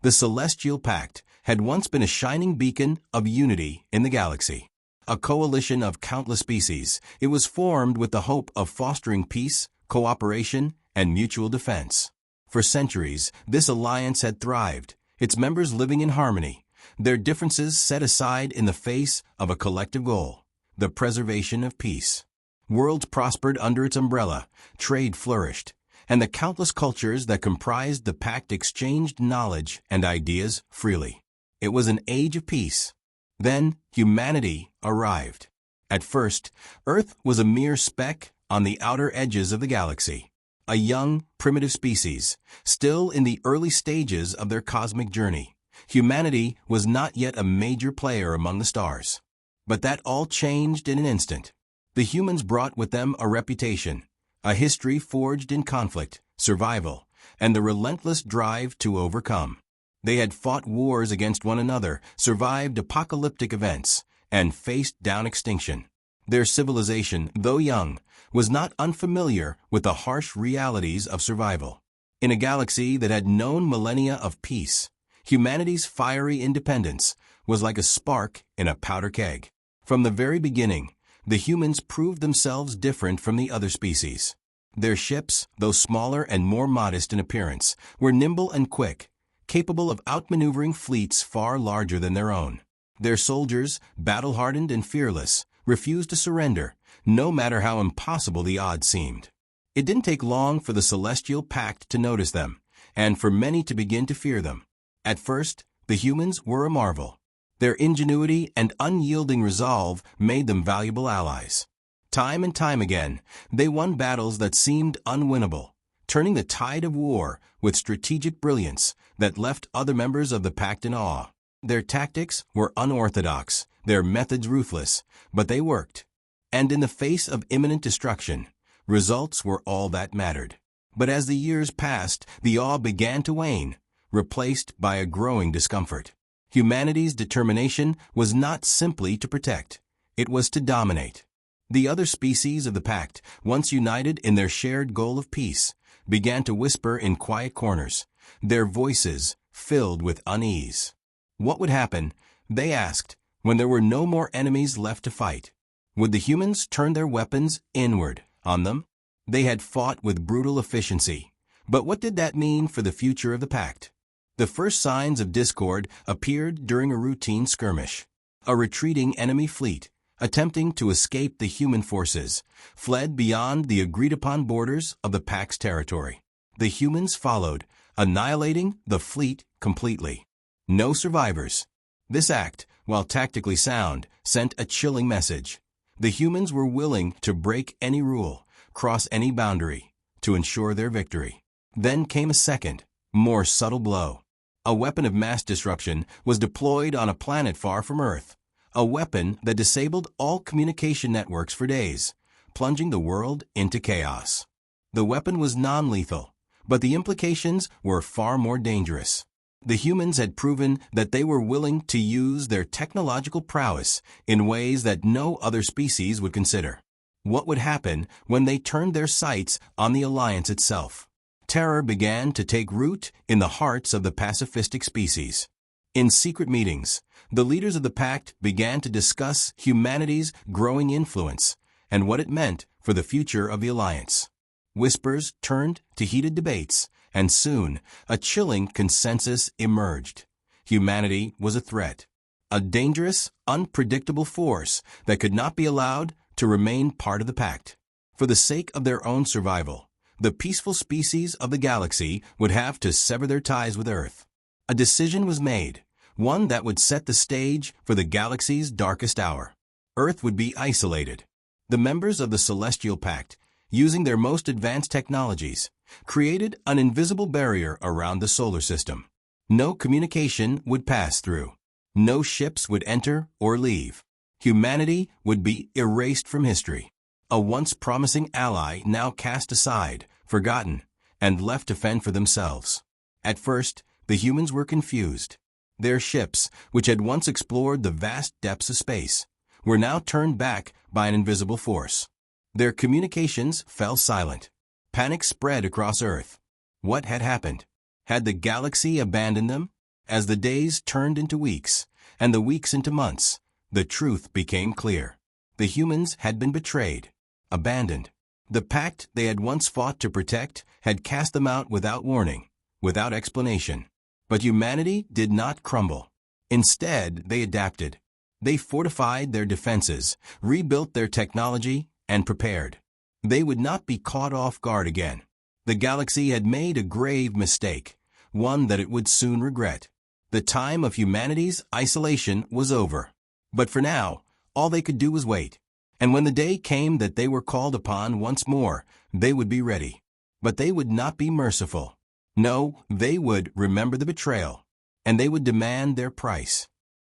The Celestial Pact had once been a shining beacon of unity in the galaxy. A coalition of countless species, it was formed with the hope of fostering peace, cooperation, and mutual defense. For centuries, this alliance had thrived, its members living in harmony, their differences set aside in the face of a collective goal, the preservation of peace. Worlds prospered under its umbrella, trade flourished, and the countless cultures that comprised the pact exchanged knowledge and ideas freely. It was an age of peace. Then, humanity arrived. At first, Earth was a mere speck on the outer edges of the galaxy. A young, primitive species, still in the early stages of their cosmic journey. Humanity was not yet a major player among the stars. But that all changed in an instant. The humans brought with them a reputation, a history forged in conflict, survival, and the relentless drive to overcome. They had fought wars against one another, survived apocalyptic events, and faced down extinction. Their civilization, though young, was not unfamiliar with the harsh realities of survival. In a galaxy that had known millennia of peace, humanity's fiery independence was like a spark in a powder keg. From the very beginning, the humans proved themselves different from the other species. Their ships, though smaller and more modest in appearance, were nimble and quick, capable of outmaneuvering fleets far larger than their own. Their soldiers, battle-hardened and fearless, refused to surrender, no matter how impossible the odds seemed. It didn't take long for the Celestial Pact to notice them, and for many to begin to fear them. At first, the humans were a marvel. Their ingenuity and unyielding resolve made them valuable allies. Time and time again, they won battles that seemed unwinnable, turning the tide of war with strategic brilliance that left other members of the pact in awe. Their tactics were unorthodox, their methods ruthless, but they worked. And in the face of imminent destruction, results were all that mattered. But as the years passed, the awe began to wane, replaced by a growing discomfort. Humanity's determination was not simply to protect, it was to dominate. The other species of the pact, once united in their shared goal of peace, began to whisper in quiet corners, their voices filled with unease. What would happen, they asked, when there were no more enemies left to fight? Would the humans turn their weapons inward on them? They had fought with brutal efficiency, but what did that mean for the future of the pact? The first signs of discord appeared during a routine skirmish. A retreating enemy fleet, attempting to escape the human forces, fled beyond the agreed-upon borders of the pact's territory. The humans followed, annihilating the fleet completely. No survivors. This act, while tactically sound, sent a chilling message. The humans were willing to break any rule, cross any boundary, to ensure their victory. Then came a second, more subtle blow. A weapon of mass disruption was deployed on a planet far from Earth. A weapon that disabled all communication networks for days, plunging the world into chaos. The weapon was non-lethal, but the implications were far more dangerous. The humans had proven that they were willing to use their technological prowess in ways that no other species would consider. What would happen when they turned their sights on the alliance itself? Terror began to take root in the hearts of the pacifistic species. In secret meetings, the leaders of the pact began to discuss humanity's growing influence and what it meant for the future of the alliance. Whispers turned to heated debates, and soon a chilling consensus emerged. Humanity was a threat, a dangerous, unpredictable force that could not be allowed to remain part of the pact. For the sake of their own survival, the peaceful species of the galaxy would have to sever their ties with Earth. A decision was made, one that would set the stage for the galaxy's darkest hour. Earth would be isolated. The members of the Celestial Pact, using their most advanced technologies, created an invisible barrier around the solar system. No communication would pass through. No ships would enter or leave. Humanity would be erased from history. A once promising ally now cast aside, forgotten, and left to fend for themselves. At first, the humans were confused. Their ships, which had once explored the vast depths of space, were now turned back by an invisible force. Their communications fell silent. Panic spread across Earth. What had happened? Had the galaxy abandoned them? As the days turned into weeks, and the weeks into months, the truth became clear. The humans had been betrayed, abandoned. The pact they had once fought to protect had cast them out without warning, without explanation. But humanity did not crumble. Instead, they adapted. They fortified their defenses, rebuilt their technology, and prepared. They would not be caught off guard again. The galaxy had made a grave mistake, one that it would soon regret. The time of humanity's isolation was over. But for now, all they could do was wait. And when the day came that they were called upon once more, they would be ready. But they would not be merciful. No, they would remember the betrayal, and they would demand their price.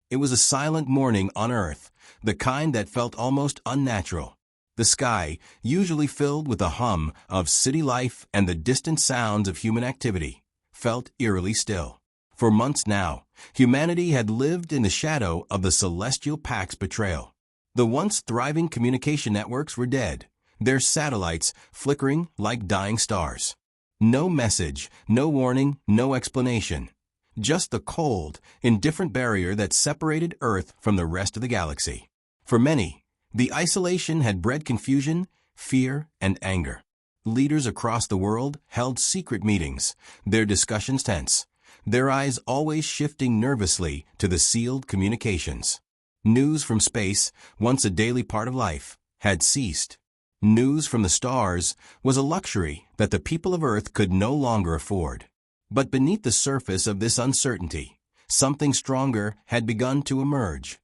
It was a silent morning on Earth, the kind that felt almost unnatural. The sky, usually filled with a hum of city life and the distant sounds of human activity, felt eerily still. For months now, humanity had lived in the shadow of the Celestial Pact's betrayal. The once thriving communication networks were dead, their satellites flickering like dying stars. No message, no warning, no explanation. Just the cold, indifferent barrier that separated Earth from the rest of the galaxy. For many, the isolation had bred confusion, fear, and anger. Leaders across the world held secret meetings, their discussions tense, their eyes always shifting nervously to the sealed communications. News from space, once a daily part of life, had ceased. News from the stars was a luxury that the people of Earth could no longer afford. But beneath the surface of this uncertainty, something stronger had begun to emerge.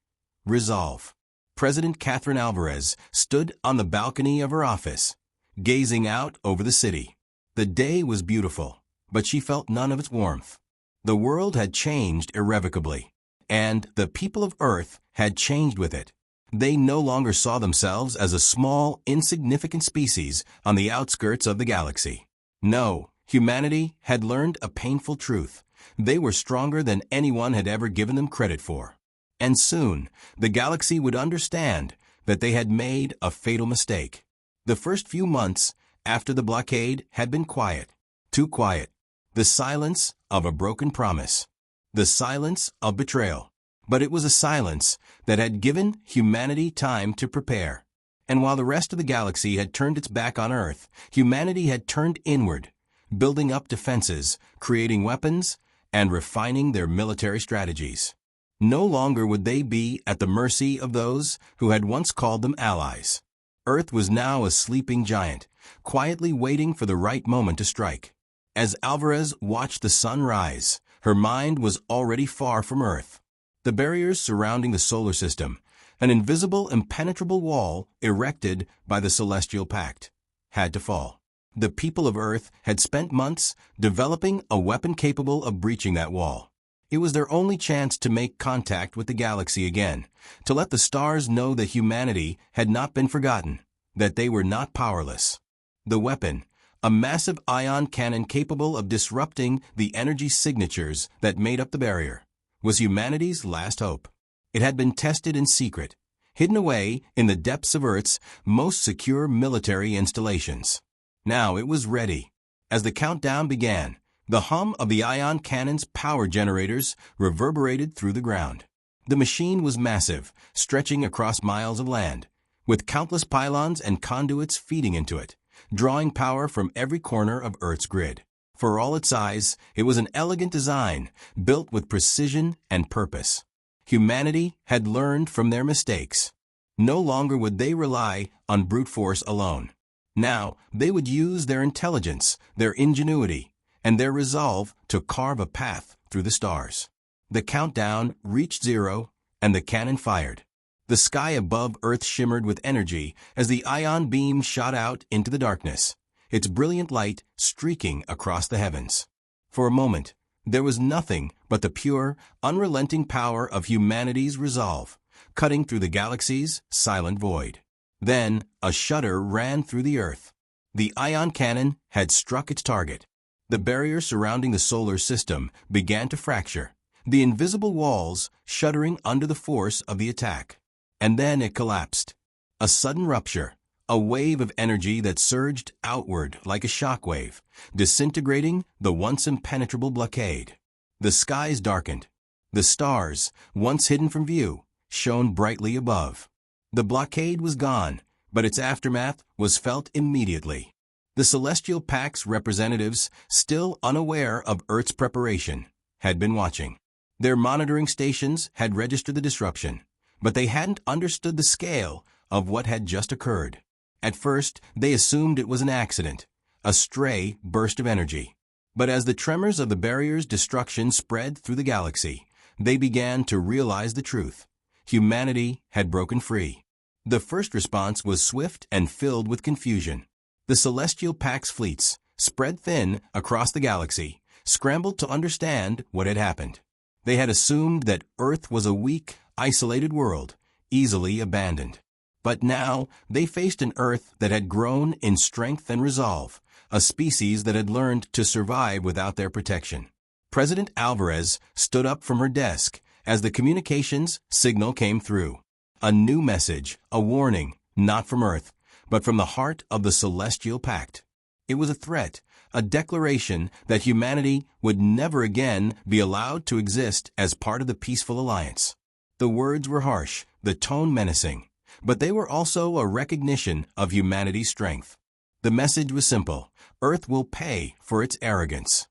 Resolve. President Catherine Alvarez stood on the balcony of her office, gazing out over the city. The day was beautiful, but she felt none of its warmth. The world had changed irrevocably, and the people of Earth had changed with it. They no longer saw themselves as a small, insignificant species on the outskirts of the galaxy. No, humanity had learned a painful truth. They were stronger than anyone had ever given them credit for. And soon, the galaxy would understand that they had made a fatal mistake. The first few months after the blockade had been quiet, too quiet. The silence of a broken promise. The silence of betrayal. But it was a silence that had given humanity time to prepare. And while the rest of the galaxy had turned its back on Earth, humanity had turned inward, building up defenses, creating weapons, and refining their military strategies. No longer would they be at the mercy of those who had once called them allies. Earth was now a sleeping giant, quietly waiting for the right moment to strike. As Alvarez watched the sun rise, her mind was already far from Earth. The barriers surrounding the solar system, an invisible, impenetrable wall erected by the Celestial Pact, had to fall. The people of Earth had spent months developing a weapon capable of breaching that wall. It was their only chance to make contact with the galaxy again, to let the stars know that humanity had not been forgotten, that they were not powerless. The weapon, a massive ion cannon capable of disrupting the energy signatures that made up the barrier, was humanity's last hope. It had been tested in secret, hidden away in the depths of Earth's most secure military installations. Now it was ready. As the countdown began, the hum of the ion cannon's power generators reverberated through the ground. The machine was massive, stretching across miles of land, with countless pylons and conduits feeding into it, drawing power from every corner of Earth's grid. For all its size, it was an elegant design, built with precision and purpose. Humanity had learned from their mistakes. No longer would they rely on brute force alone. Now, they would use their intelligence, their ingenuity, and their resolve to carve a path through the stars. The countdown reached zero, and the cannon fired. The sky above Earth shimmered with energy as the ion beam shot out into the darkness, its brilliant light streaking across the heavens. For a moment, there was nothing but the pure, unrelenting power of humanity's resolve, cutting through the galaxy's silent void. Then, a shudder ran through the Earth. The ion cannon had struck its target. The barrier surrounding the solar system began to fracture, the invisible walls shuddering under the force of the attack. And then it collapsed. A sudden rupture, a wave of energy that surged outward like a shockwave, disintegrating the once impenetrable blockade. The skies darkened. The stars, once hidden from view, shone brightly above. The blockade was gone, but its aftermath was felt immediately. The Celestial Pact's representatives, still unaware of Earth's preparation, had been watching. Their monitoring stations had registered the disruption, but they hadn't understood the scale of what had just occurred. At first, they assumed it was an accident, a stray burst of energy. But as the tremors of the barrier's destruction spread through the galaxy, they began to realize the truth. Humanity had broken free. The first response was swift and filled with confusion. The Celestial Pact's fleets, spread thin across the galaxy, scrambled to understand what had happened. They had assumed that Earth was a weak, isolated world, easily abandoned. But now they faced an Earth that had grown in strength and resolve, a species that had learned to survive without their protection. President Alvarez stood up from her desk as the communications signal came through. A new message, a warning, not from Earth, but from the heart of the Celestial Pact. It was a threat, a declaration that humanity would never again be allowed to exist as part of the peaceful alliance. The words were harsh, the tone menacing, but they were also a recognition of humanity's strength. The message was simple: Earth will pay for its arrogance.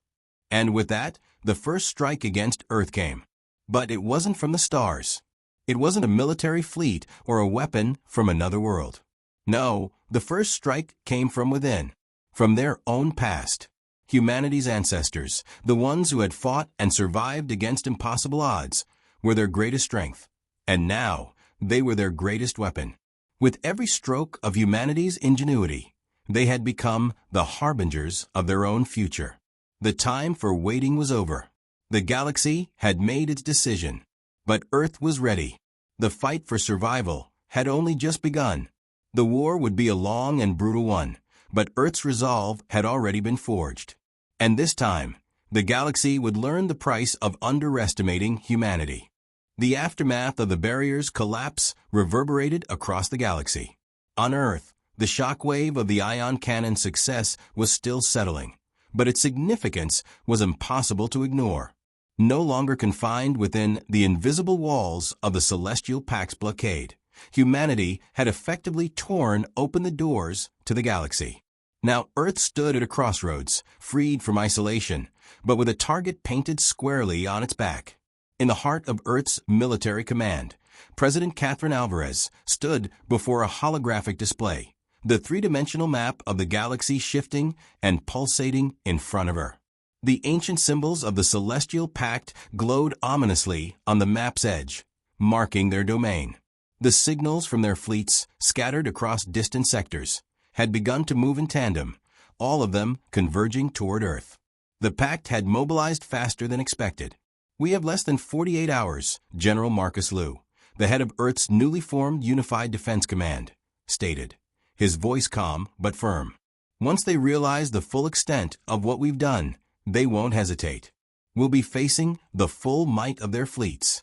And with that, the first strike against Earth came. But it wasn't from the stars. It wasn't a military fleet or a weapon from another world. No, the first strike came from within, from their own past. Humanity's ancestors, the ones who had fought and survived against impossible odds, were their greatest strength. And now, they were their greatest weapon. With every stroke of humanity's ingenuity, they had become the harbingers of their own future. The time for waiting was over. The galaxy had made its decision. But Earth was ready. The fight for survival had only just begun. The war would be a long and brutal one, but Earth's resolve had already been forged. And this time, the galaxy would learn the price of underestimating humanity. The aftermath of the barrier's collapse reverberated across the galaxy. On Earth, the shockwave of the ion cannon's success was still settling, but its significance was impossible to ignore. No longer confined within the invisible walls of the Celestial Pact's blockade, humanity had effectively torn open the doors to the galaxy. Now Earth stood at a crossroads, freed from isolation, but with a target painted squarely on its back. In the heart of Earth's military command, President Catherine Alvarez stood before a holographic display, the three-dimensional map of the galaxy shifting and pulsating in front of her. The ancient symbols of the Celestial Pact glowed ominously on the map's edge, marking their domain. The signals from their fleets, scattered across distant sectors, had begun to move in tandem, all of them converging toward Earth. The Pact had mobilized faster than expected. "We have less than 48 hours," General Marcus Liu, the head of Earth's newly formed Unified Defense Command, stated, his voice calm but firm. "Once they realize the full extent of what we've done, they won't hesitate. We'll be facing the full might of their fleets."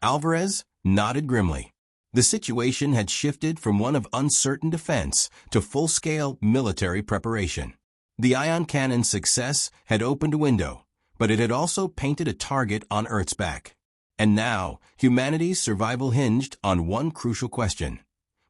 Alvarez nodded grimly. The situation had shifted from one of uncertain defense to full-scale military preparation. The ion cannon's success had opened a window, but it had also painted a target on Earth's back. And now, humanity's survival hinged on one crucial question.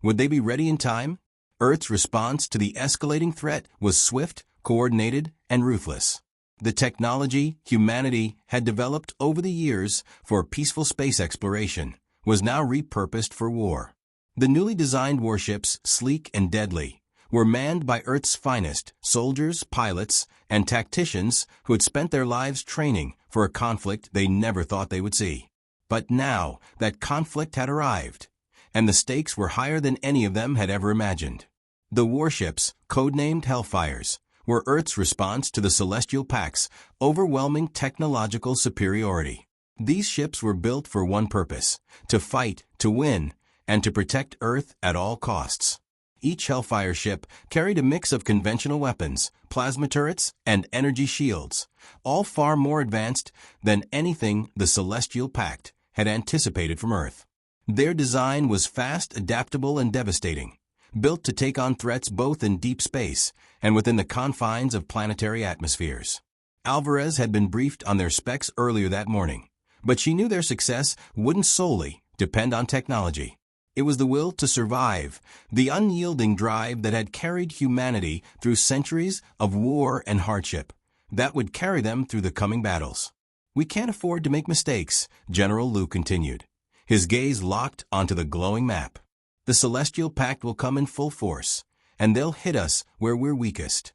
Would they be ready in time? Earth's response to the escalating threat was swift, coordinated, and ruthless. The technology humanity had developed over the years for peaceful space exploration was now repurposed for war. The newly designed warships, sleek and deadly, were manned by Earth's finest soldiers, pilots, and tacticians who had spent their lives training for a conflict they never thought they would see. But now that conflict had arrived, and the stakes were higher than any of them had ever imagined. The warships, codenamed Hellfires, were Earth's response to the Celestial Pact's overwhelming technological superiority. These ships were built for one purpose: to fight, to win, and to protect Earth at all costs. Each Hellfire ship carried a mix of conventional weapons, plasma turrets, and energy shields, all far more advanced than anything the Celestial Pact had anticipated from Earth. Their design was fast, adaptable, and devastating, built to take on threats both in deep space and within the confines of planetary atmospheres. Alvarez had been briefed on their specs earlier that morning, but she knew their success wouldn't solely depend on technology. It was the will to survive, the unyielding drive that had carried humanity through centuries of war and hardship, that would carry them through the coming battles. "We can't afford to make mistakes," General Liu continued, his gaze locked onto the glowing map. "The Celestial Pact will come in full force, and they'll hit us where we're weakest."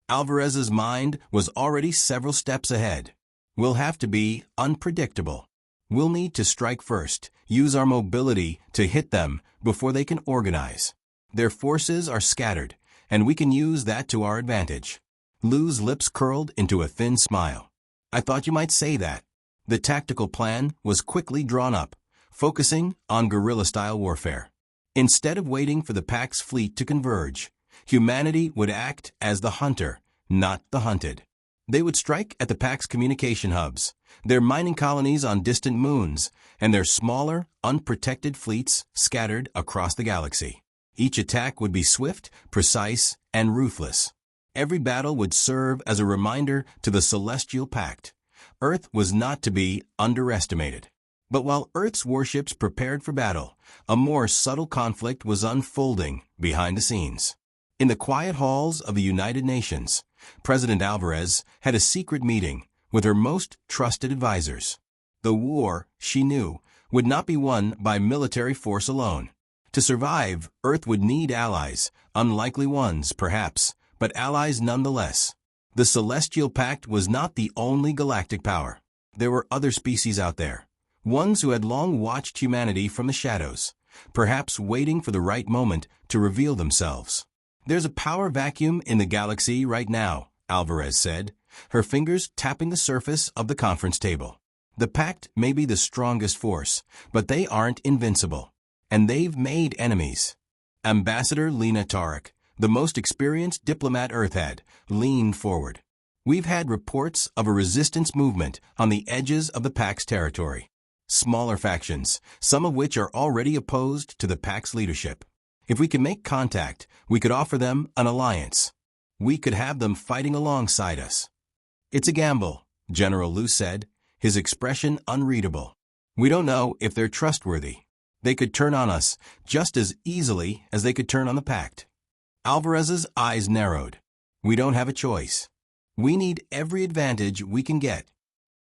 Alvarez's mind was already several steps ahead. "We'll have to be unpredictable. We'll need to strike first, use our mobility to hit them before they can organize. Their forces are scattered, and we can use that to our advantage." Liu's lips curled into a thin smile. "I thought you might say that." The tactical plan was quickly drawn up, focusing on guerrilla-style warfare. Instead of waiting for the Pact's fleet to converge, humanity would act as the hunter, not the hunted. They would strike at the Pact's communication hubs, their mining colonies on distant moons, and their smaller, unprotected fleets scattered across the galaxy. Each attack would be swift, precise, and ruthless. Every battle would serve as a reminder to the Celestial Pact. Earth was not to be underestimated. But while Earth's warships prepared for battle, a more subtle conflict was unfolding behind the scenes. In the quiet halls of the United Nations, President Alvarez had a secret meeting with her most trusted advisors. The war, she knew, would not be won by military force alone. To survive, Earth would need allies, unlikely ones, perhaps, but allies nonetheless. The Celestial Pact was not the only galactic power. There were other species out there, ones who had long watched humanity from the shadows, perhaps waiting for the right moment to reveal themselves. "There's a power vacuum in the galaxy right now," Alvarez said, her fingers tapping the surface of the conference table. "The Pact may be the strongest force, but they aren't invincible. And they've made enemies." Ambassador Lena Tarek, the most experienced diplomat Earth had, leaned forward. "We've had reports of a resistance movement on the edges of the Pact's territory. Smaller factions, some of which are already opposed to the Pact's leadership. If we can make contact, we could offer them an alliance. We could have them fighting alongside us." "It's a gamble," General Liu said, his expression unreadable. "We don't know if they're trustworthy. They could turn on us just as easily as they could turn on the Pact." Alvarez's eyes narrowed. "We don't have a choice. We need every advantage we can get."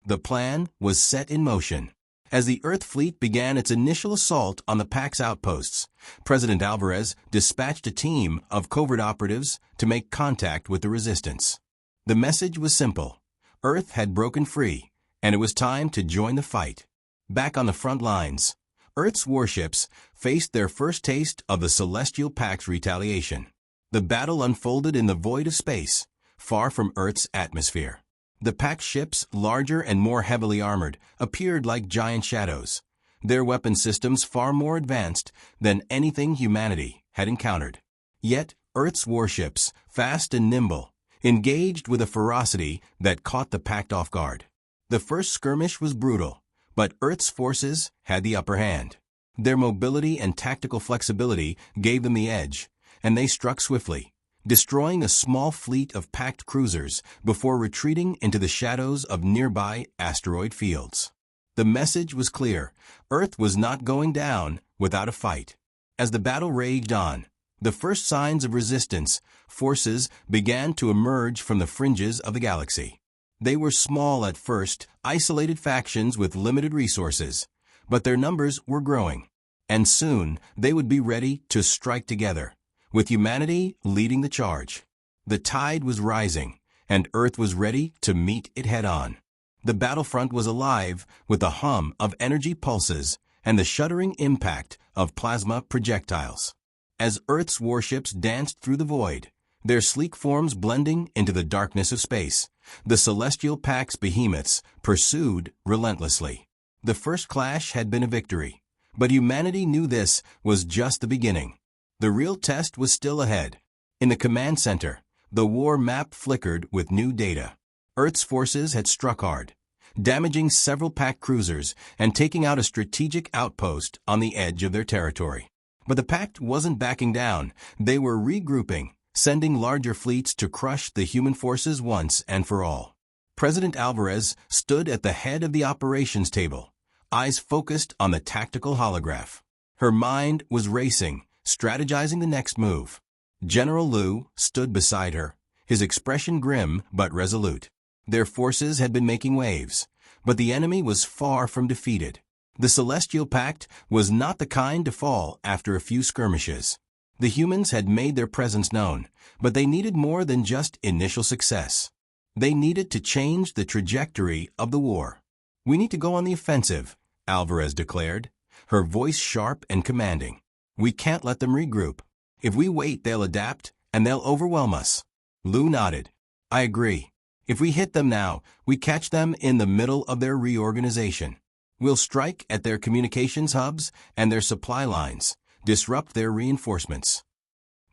The plan was set in motion. As the Earth fleet began its initial assault on the Pact's outposts, President Alvarez dispatched a team of covert operatives to make contact with the resistance. The message was simple. Earth had broken free, and it was time to join the fight. Back on the front lines, Earth's warships faced their first taste of the Celestial Pact's retaliation. The battle unfolded in the void of space, far from Earth's atmosphere. The Pact ships, larger and more heavily armored, appeared like giant shadows, their weapon systems far more advanced than anything humanity had encountered. Yet, Earth's warships, fast and nimble, engaged with a ferocity that caught the Pact off guard. The first skirmish was brutal, but Earth's forces had the upper hand. Their mobility and tactical flexibility gave them the edge, and they struck swiftly, destroying a small fleet of Pact cruisers before retreating into the shadows of nearby asteroid fields. The message was clear. Earth was not going down without a fight. As the battle raged on, the first signs of resistance forces began to emerge from the fringes of the galaxy. They were small at first, isolated factions with limited resources, but their numbers were growing, and soon they would be ready to strike together, with humanity leading the charge. The tide was rising, and Earth was ready to meet it head-on. The battlefront was alive with the hum of energy pulses and the shuddering impact of plasma projectiles. As Earth's warships danced through the void, their sleek forms blending into the darkness of space, the Celestial Pact's behemoths pursued relentlessly. The first clash had been a victory, but humanity knew this was just the beginning. The real test was still ahead. In the command center, the war map flickered with new data. Earth's forces had struck hard, damaging several Pact cruisers and taking out a strategic outpost on the edge of their territory. But the Pact wasn't backing down. They were regrouping, sending larger fleets to crush the human forces once and for all. President Alvarez stood at the head of the operations table, eyes focused on the tactical holograph. Her mind was racing, strategizing the next move. General Liu stood beside her, his expression grim but resolute. Their forces had been making waves, but the enemy was far from defeated. The Celestial Pact was not the kind to fall after a few skirmishes. The humans had made their presence known, but they needed more than just initial success. They needed to change the trajectory of the war. "We need to go on the offensive," Alvarez declared, her voice sharp and commanding. "We can't let them regroup. If we wait, they'll adapt, and they'll overwhelm us." Liu nodded. "I agree. If we hit them now, we catch them in the middle of their reorganization. We'll strike at their communications hubs and their supply lines, disrupt their reinforcements."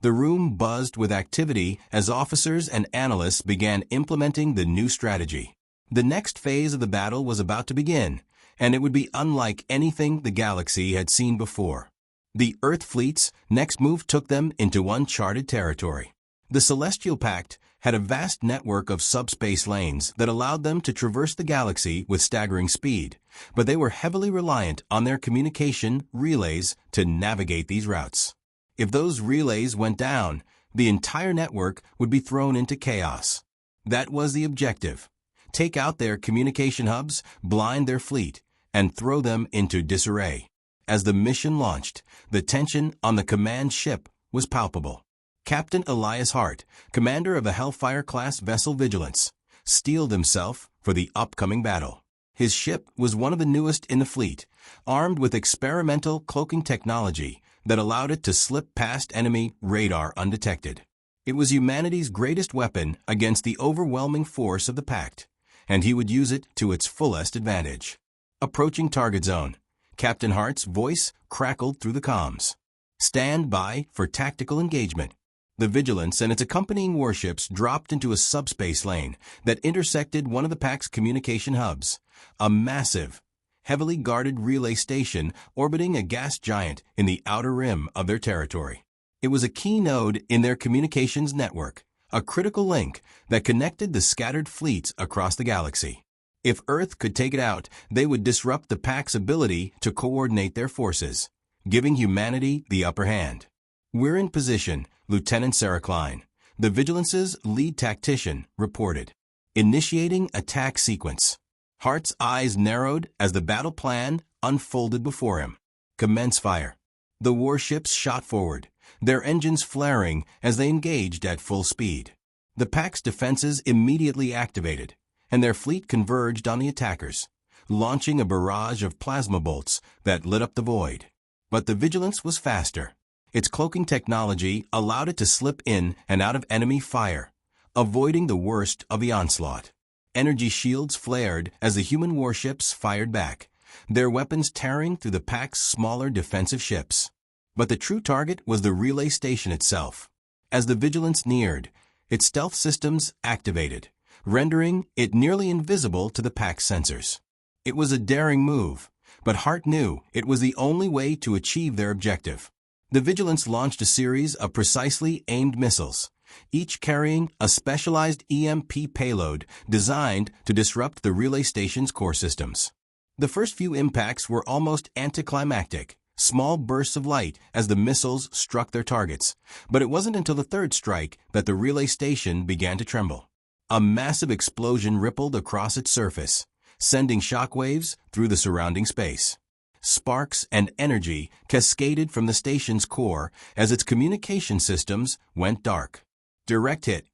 The room buzzed with activity as officers and analysts began implementing the new strategy. The next phase of the battle was about to begin, and it would be unlike anything the galaxy had seen before. The Earth fleet's next move took them into uncharted territory. The Celestial Pact had a vast network of subspace lanes that allowed them to traverse the galaxy with staggering speed, but they were heavily reliant on their communication relays to navigate these routes. If those relays went down, the entire network would be thrown into chaos. That was the objective: take out their communication hubs, blind their fleet, and throw them into disarray. As the mission launched, the tension on the command ship was palpable. Captain Elias Hart, commander of the Hellfire-class vessel Vigilance, steeled himself for the upcoming battle. His ship was one of the newest in the fleet, armed with experimental cloaking technology that allowed it to slip past enemy radar undetected. It was humanity's greatest weapon against the overwhelming force of the Pact, and he would use it to its fullest advantage. Approaching target zone, Captain Hart's voice crackled through the comms. "Stand by for tactical engagement." The Vigilance and its accompanying warships dropped into a subspace lane that intersected one of the Pact's communication hubs, a massive, heavily guarded relay station orbiting a gas giant in the outer rim of their territory. It was a key node in their communications network, a critical link that connected the scattered fleets across the galaxy. If Earth could take it out, they would disrupt the Pact's ability to coordinate their forces, giving humanity the upper hand. "We're in position," Lieutenant Sarah Klein, the Vigilance's lead tactician, reported. "Initiating attack sequence." Hart's eyes narrowed as the battle plan unfolded before him. "Commence fire." The warships shot forward, their engines flaring as they engaged at full speed. The Pact's defenses immediately activated, and their fleet converged on the attackers, launching a barrage of plasma bolts that lit up the void. But the Vigilance was faster. Its cloaking technology allowed it to slip in and out of enemy fire, avoiding the worst of the onslaught. Energy shields flared as the human warships fired back, their weapons tearing through the Pact's smaller defensive ships. But the true target was the relay station itself. As the Vigilance neared, its stealth systems activated, rendering it nearly invisible to the Pact's sensors. It was a daring move, but Hart knew it was the only way to achieve their objective. The Vigilance launched a series of precisely aimed missiles, each carrying a specialized EMP payload designed to disrupt the relay station's core systems. The first few impacts were almost anticlimactic, small bursts of light as the missiles struck their targets, but it wasn't until the third strike that the relay station began to tremble. A massive explosion rippled across its surface, sending shockwaves through the surrounding space. Sparks and energy cascaded from the station's core as its communication systems went dark. "Direct hit,"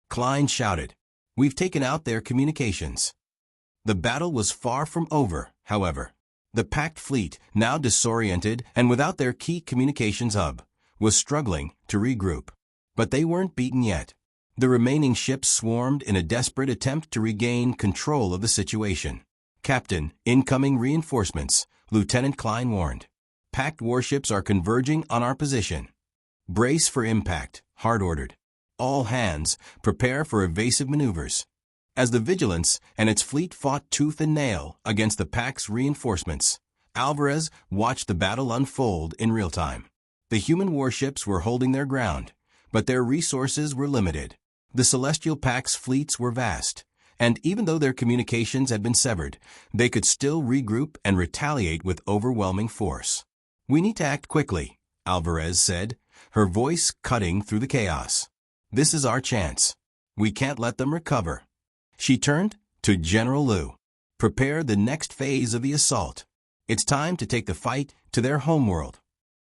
Klein shouted. "We've taken out their communications." The battle was far from over, however. The Pact fleet, now disoriented and without their key communications hub, was struggling to regroup. But they weren't beaten yet. The remaining ships swarmed in a desperate attempt to regain control of the situation. "Captain, incoming reinforcements," Lieutenant Klein warned. "Pact warships are converging on our position." "Brace for impact," Hart ordered. "All hands, prepare for evasive maneuvers." As the Vigilance and its fleet fought tooth and nail against the Pact's reinforcements, Alvarez watched the battle unfold in real time. The human warships were holding their ground, but their resources were limited. The Celestial Pact's fleets were vast, And even though their communications had been severed, they could still regroup and retaliate with overwhelming force. "We need to act quickly," Alvarez said, her voice cutting through the chaos. "This is our chance. We can't let them recover." She turned to General Liu. "Prepare the next phase of the assault. It's time to take the fight to their homeworld."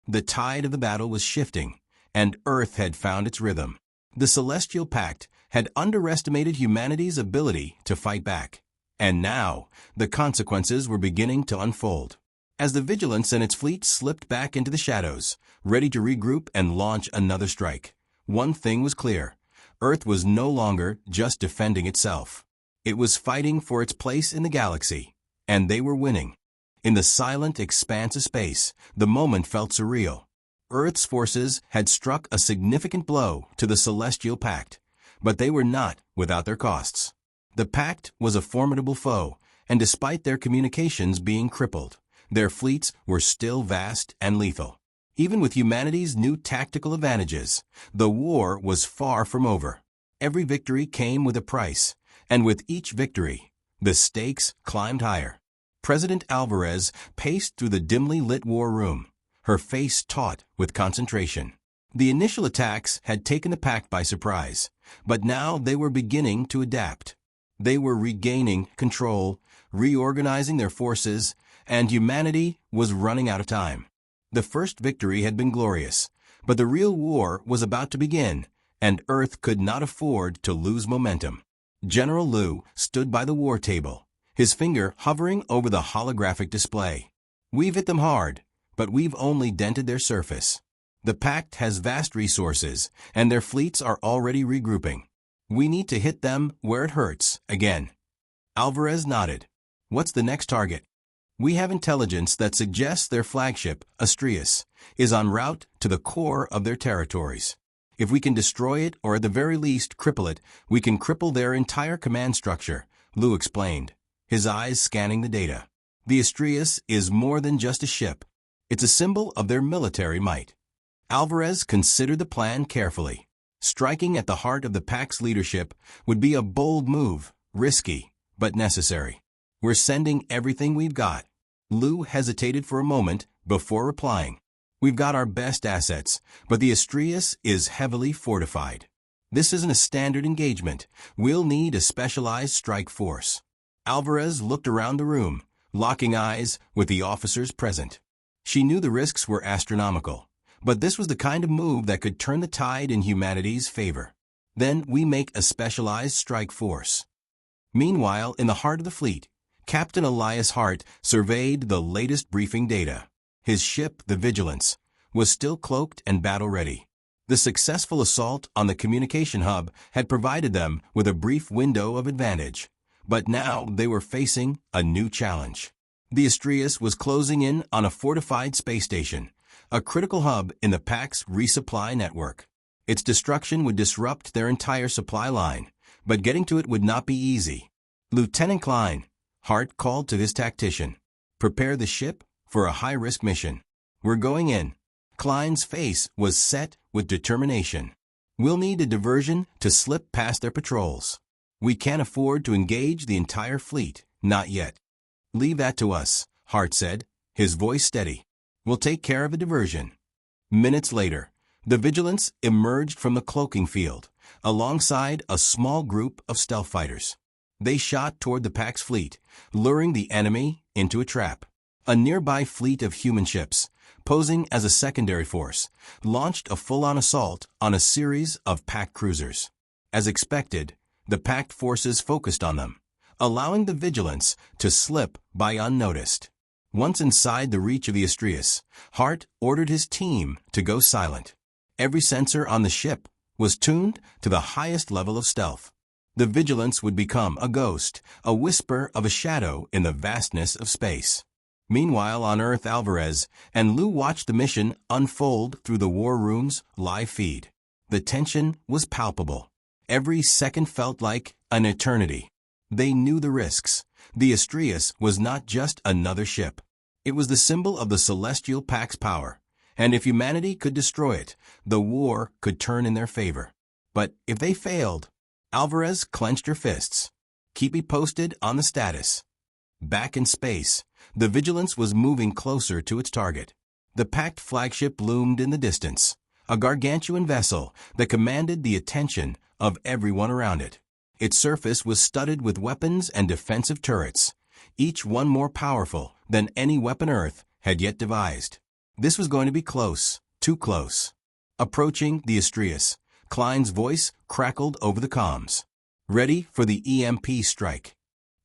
The tide of the battle was shifting, and Earth had found its rhythm. The Celestial Pact had underestimated humanity's ability to fight back, and now the consequences were beginning to unfold. As the Vigilance and its fleet slipped back into the shadows, ready to regroup and launch another strike, one thing was clear: Earth was no longer just defending itself. It was fighting for its place in the galaxy, and they were winning. In the silent expanse of space, the moment felt surreal. Earth's forces had struck a significant blow to the Celestial Pact, but they were not without their costs. The Pact was a formidable foe, and despite their communications being crippled, their fleets were still vast and lethal. Even with humanity's new tactical advantages, the war was far from over. Every victory came with a price, and with each victory, the stakes climbed higher. President Alvarez paced through the dimly lit war room, her face taut with concentration. The initial attacks had taken the Pact by surprise, but now they were beginning to adapt. They were regaining control, reorganizing their forces, and humanity was running out of time. The first victory had been glorious, but the real war was about to begin, and Earth could not afford to lose momentum. General Liu stood by the war table, his finger hovering over the holographic display. "We've hit them hard, but we've only dented their surface. The Pact has vast resources, and their fleets are already regrouping. We need to hit them where it hurts again." Alvarez nodded. "What's the next target?" "We have intelligence that suggests their flagship, Astrius, is en route to the core of their territories. If we can destroy it, or at the very least cripple it, we can cripple their entire command structure," Liu explained, his eyes scanning the data. "The Astrius is more than just a ship. It's a symbol of their military might." Alvarez considered the plan carefully. Striking at the heart of the Pact's leadership would be a bold move, risky, but necessary. "We're sending everything we've got." Liu hesitated for a moment before replying. "We've got our best assets, but the Astrius is heavily fortified. This isn't a standard engagement. We'll need a specialized strike force." Alvarez looked around the room, locking eyes with the officers present. She knew the risks were astronomical, but this was the kind of move that could turn the tide in humanity's favor. "Then we make a specialized strike force." Meanwhile, in the heart of the fleet, Captain Elias Hart surveyed the latest briefing data. His ship, the Vigilance, was still cloaked and battle-ready. The successful assault on the communication hub had provided them with a brief window of advantage, but now they were facing a new challenge. The Astrius was closing in on a fortified space station, a critical hub in the Pact's resupply network. Its destruction would disrupt their entire supply line, but getting to it would not be easy. "Lieutenant Klein," Hart called to his tactician, "prepare the ship for a high-risk mission. We're going in." Klein's face was set with determination. "We'll need a diversion to slip past their patrols. We can't afford to engage the entire fleet, not yet." "Leave that to us," Hart said, his voice steady. "We'll take care of a diversion." Minutes later, the Vigilance emerged from the cloaking field, alongside a small group of stealth fighters. They shot toward the Pact's fleet, luring the enemy into a trap. A nearby fleet of human ships, posing as a secondary force, launched a full-on assault on a series of Pact cruisers. As expected, the Pact forces focused on them, allowing the Vigilance to slip by unnoticed. Once inside the reach of the Astrius, Hart ordered his team to go silent. Every sensor on the ship was tuned to the highest level of stealth. The Vigilance would become a ghost, a whisper of a shadow in the vastness of space. Meanwhile, on Earth, Alvarez and Liu watched the mission unfold through the war room's live feed. The tension was palpable. Every second felt like an eternity. They knew the risks. The Astrius was not just another ship. It was the symbol of the Celestial Pact's power, and if humanity could destroy it, the war could turn in their favor. But if they failed, Alvarez clenched her fists. Keep me posted on the status. Back in space, the Vigilance was moving closer to its target. The packed flagship loomed in the distance, a gargantuan vessel that commanded the attention of everyone around it. Its surface was studded with weapons and defensive turrets, each one more powerful than any weapon Earth had yet devised. This was going to be close, too close. Approaching the Astrius, Klein's voice crackled over the comms. Ready for the EMP strike.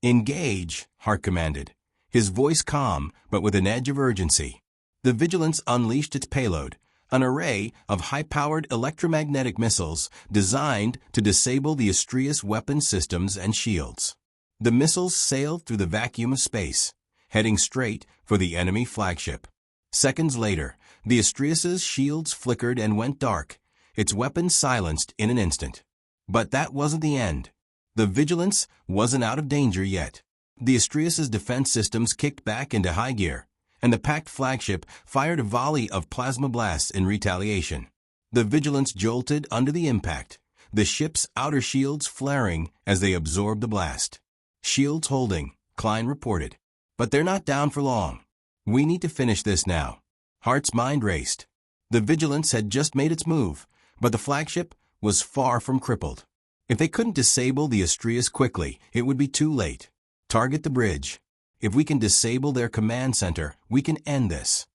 Engage, Hart commanded, his voice calm but with an edge of urgency. The Vigilance unleashed its payload, an array of high-powered electromagnetic missiles designed to disable the Astrius weapon systems and shields. The missiles sailed through the vacuum of space, heading straight for the enemy flagship. Seconds later, the Astrius's shields flickered and went dark, its weapons silenced in an instant. But that wasn't the end. The Vigilance wasn't out of danger yet. The Astrius's defense systems kicked back into high gear, and the packed flagship fired a volley of plasma blasts in retaliation. The Vigilance jolted under the impact, the ship's outer shields flaring as they absorbed the blast. Shields holding, Klein reported. But they're not down for long. We need to finish this now. Hart's mind raced. The Vigilance had just made its move, but the flagship was far from crippled. If they couldn't disable the Astrius quickly, it would be too late. Target the bridge. If we can disable their command center, we can end this.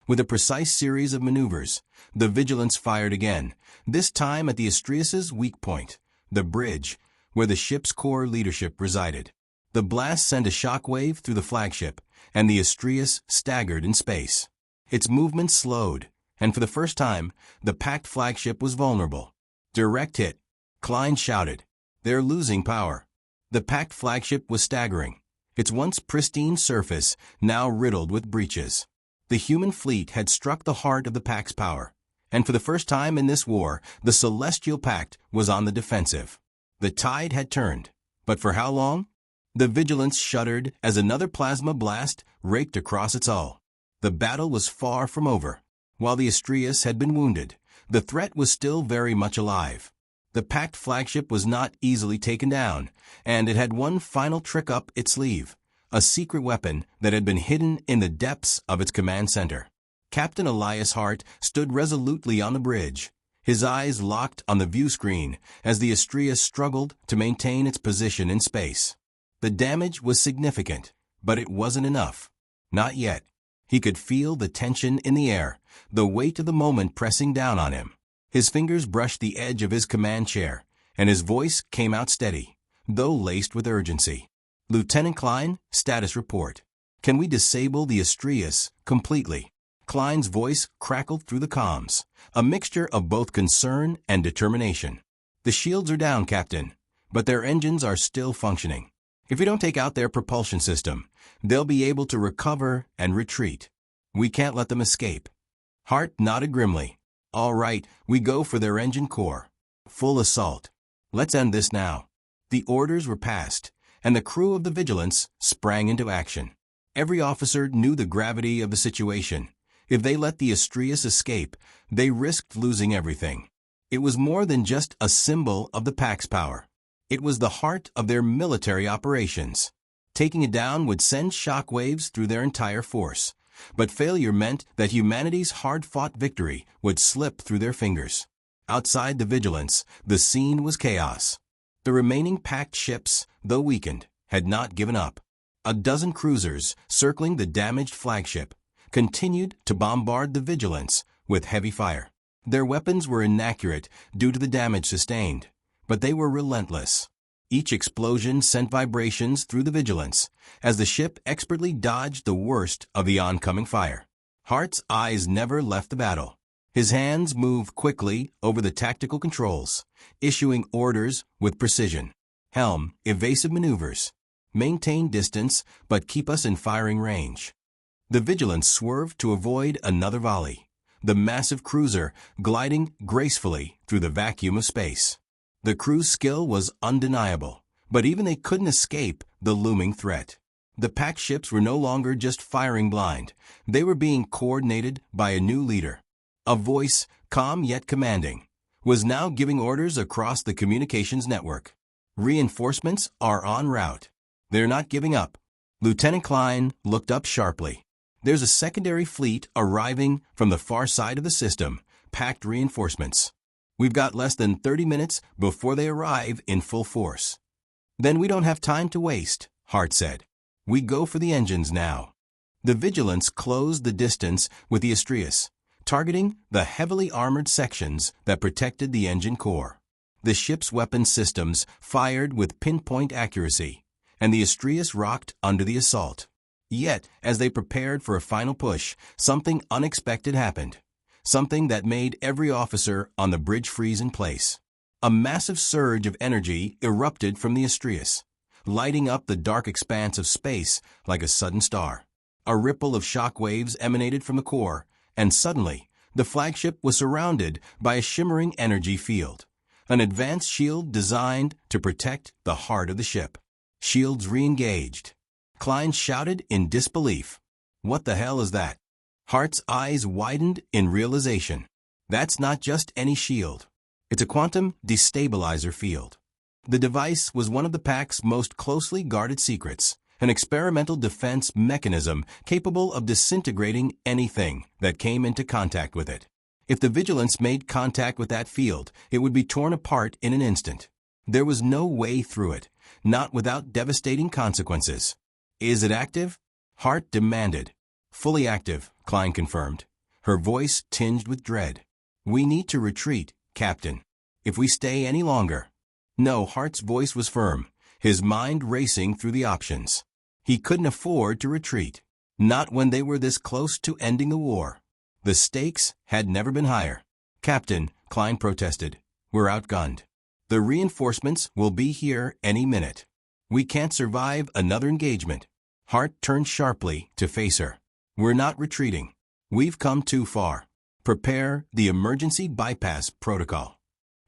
With a precise series of maneuvers, the Vigilance fired again, this time at the Astrius's weak point, the bridge, where the ship's core leadership resided. The blast sent a shockwave through the flagship, and the Astrius staggered in space. Its movement slowed, and for the first time, the packed flagship was vulnerable. Direct hit, Klein shouted. They're losing power. The packed flagship was staggering, its once pristine surface now riddled with breaches. The human fleet had struck the heart of the Pack's power, and for the first time in this war, the Celestial Pact was on the defensive. The tide had turned, but for how long? The Vigilance shuddered as another plasma blast raked across its hull. The battle was far from over. While the Astrius had been wounded, the threat was still very much alive. The packed flagship was not easily taken down, and it had one final trick up its sleeve, a secret weapon that had been hidden in the depths of its command center. Captain Elias Hart stood resolutely on the bridge, his eyes locked on the view screen as the Astrius struggled to maintain its position in space. The damage was significant, but it wasn't enough. Not yet. He could feel the tension in the air, the weight of the moment pressing down on him. His fingers brushed the edge of his command chair, and his voice came out steady, though laced with urgency. Lieutenant Klein, status report. Can we disable the Astrius completely? Klein's voice crackled through the comms, a mixture of both concern and determination. The shields are down, Captain, but their engines are still functioning. If we don't take out their propulsion system, they'll be able to recover and retreat. We can't let them escape. Hart nodded grimly. All right, we go for their engine core. Full assault. Let's end this now. The orders were passed, and the crew of the Vigilance sprang into action. Every officer knew the gravity of the situation. If they let the Astrius escape, they risked losing everything. It was more than just a symbol of the Pack's power. It was the heart of their military operations. Taking it down would send shockwaves through their entire force. But failure meant that humanity's hard-fought victory would slip through their fingers. Outside the Vigilance, the scene was chaos. The remaining packed ships, though weakened, had not given up. A dozen cruisers, circling the damaged flagship, continued to bombard the Vigilance with heavy fire. Their weapons were inaccurate due to the damage sustained, but they were relentless. Each explosion sent vibrations through the Vigilance, as the ship expertly dodged the worst of the oncoming fire. Hart's eyes never left the battle. His hands moved quickly over the tactical controls, issuing orders with precision. Helm, evasive maneuvers. Maintain distance, but keep us in firing range. The Vigilance swerved to avoid another volley, the massive cruiser gliding gracefully through the vacuum of space. The crew's skill was undeniable, but even they couldn't escape the looming threat. The packed ships were no longer just firing blind. They were being coordinated by a new leader. A voice, calm yet commanding, was now giving orders across the communications network. Reinforcements are en route. They're not giving up. Lieutenant Klein looked up sharply. There's a secondary fleet arriving from the far side of the system, packed reinforcements. We've got less than 30 minutes before they arrive in full force. Then we don't have time to waste, Hart said. We go for the engines now. The Vigilance closed the distance with the Astrius, targeting the heavily armored sections that protected the engine core. The ship's weapon systems fired with pinpoint accuracy, and the Astrius rocked under the assault. Yet, as they prepared for a final push, something unexpected happened. Something that made every officer on the bridge freeze in place. A massive surge of energy erupted from the Astrius, lighting up the dark expanse of space like a sudden star. A ripple of shock waves emanated from the core, and suddenly, the flagship was surrounded by a shimmering energy field. An advanced shield designed to protect the heart of the ship. Shields re-engaged. Klein shouted in disbelief. What the hell is that? Hart's eyes widened in realization. That's not just any shield. It's a quantum destabilizer field. The device was one of the pack's most closely guarded secrets, an experimental defense mechanism capable of disintegrating anything that came into contact with it. If the Vigilance made contact with that field, it would be torn apart in an instant. There was no way through it, not without devastating consequences. Is it active? Hart demanded. Fully active, Klein confirmed, her voice tinged with dread. We need to retreat, Captain. If we stay any longer. No, Hart's voice was firm, his mind racing through the options. He couldn't afford to retreat. Not when they were this close to ending the war. The stakes had never been higher. Captain, Klein protested, we're outgunned. The reinforcements will be here any minute. We can't survive another engagement. Hart turned sharply to face her. We're not retreating. We've come too far. Prepare the emergency bypass protocol.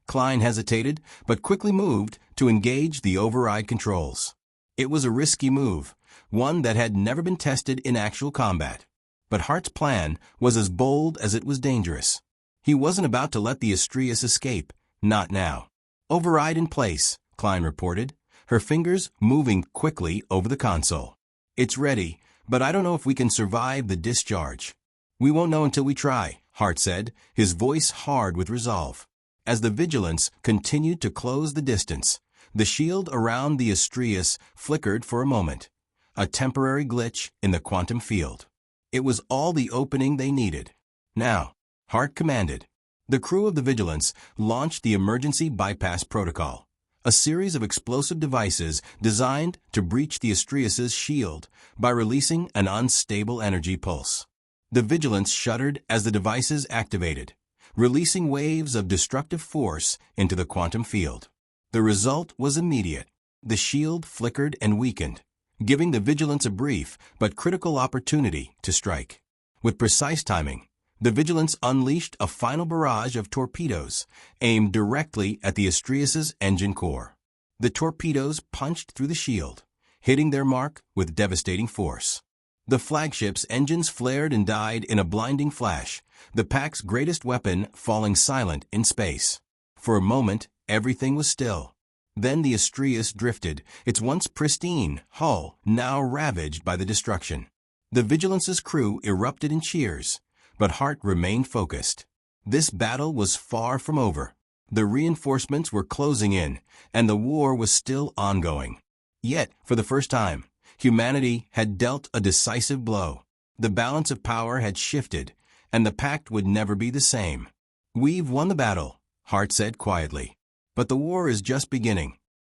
Klein hesitated, but quickly moved to engage the override controls. It was a risky move, one that had never been tested in actual combat. But Hart's plan was as bold as it was dangerous. He wasn't about to let the Astrius escape, not now. Override in place, Klein reported, her fingers moving quickly over the console. It's ready, but I don't know if we can survive the discharge. We won't know until we try, Hart said, his voice hard with resolve. As the Vigilance continued to close the distance, the shield around the Astrius flickered for a moment, a temporary glitch in the quantum field. It was all the opening they needed. Now, Hart commanded. The crew of the Vigilance launched the emergency bypass protocol, a series of explosive devices designed to breach the Astrius's shield by releasing an unstable energy pulse. The Vigilance shuddered as the devices activated, releasing waves of destructive force into the quantum field. The result was immediate. The shield flickered and weakened, giving the Vigilance a brief but critical opportunity to strike. With precise timing, the Vigilance unleashed a final barrage of torpedoes aimed directly at the Astrius's engine core. The torpedoes punched through the shield, hitting their mark with devastating force. The flagship's engines flared and died in a blinding flash, the pack's greatest weapon falling silent in space. For a moment, everything was still. Then the Astrius drifted, its once pristine hull now ravaged by the destruction. The Vigilance's crew erupted in cheers, but Hart remained focused. This battle was far from over. The reinforcements were closing in, and the war was still ongoing. Yet, for the first time, humanity had dealt a decisive blow. The balance of power had shifted, and the pact would never be the same. We've won the battle, Hart said quietly. But the war is just beginning.